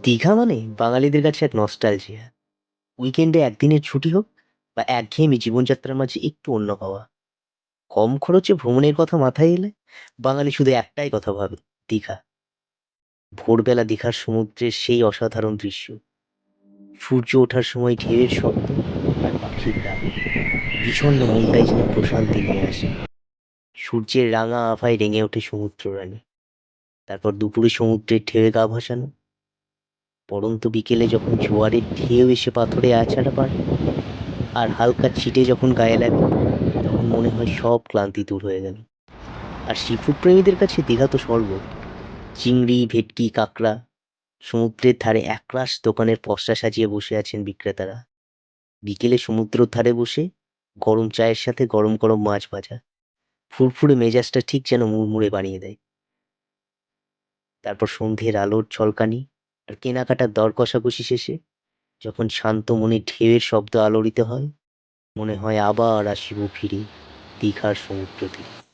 দীঘা মানে বাঙালিদের কাছে এক নস্টালজিয়া। উইকেন্ডে একদিনের ছুটি হোক বা একঘেয়েমি জীবনযাত্রার মাঝে একটু অন্য হওয়া। কম খরচে ভ্রমণের কথা মাথায় এলে বাঙালি শুধু একটাই কথা ভাবে, দীঘা। ভোরবেলা দীঘার সমুদ্রের সেই অসাধারণ দৃশ্য, সূর্য ওঠার সময় ঢেউয়ের শব্দ আর পাখির ডাক বিষণ্ণ মনটাই যেন প্রশান্তি নিয়ে আসে। সূর্যের রাঙা আভায় রেঙে ওঠে সমুদ্র রানী। তারপর দুপুরে সমুদ্রের ঢেউয়ে গা ভাসানো, পড়ন্ত বিকেলে যখন জোয়ারের ঢেউ এসে পাথরে আছাড়া পারে আর হালকা ছিটে যখন গায়ে লাগে, তখন মনে হয় সব ক্লান্তি দূর হয়ে গেল। আর সিফুড প্রেমীদের কাছে দীঘা তো স্বর্গ। চিংড়ি, ভেটকি, কাঁকড়া, সমুদ্রের ধারে একরাশ দোকানের পসরা সাজিয়ে বসে আছেন বিক্রেতারা। বিকেলে সমুদ্রের ধারে বসে গরম চায়ের সাথে গরম গরম মাছ ভাজা ফুরফুরে মেজাজটা ঠিক যেন মুড়মুড়ে বানিয়ে দেয়। তারপর সন্ধ্যের আলোর ঝলকানি আর কেনাকাটার দর কষাকষি শেষে যখন শান্ত মনে ঢেউয়ের শব্দ আলোড়িত হয়, মনে হয় আবার আসিব ফিরে দীঘার সমুদ্র তীরে।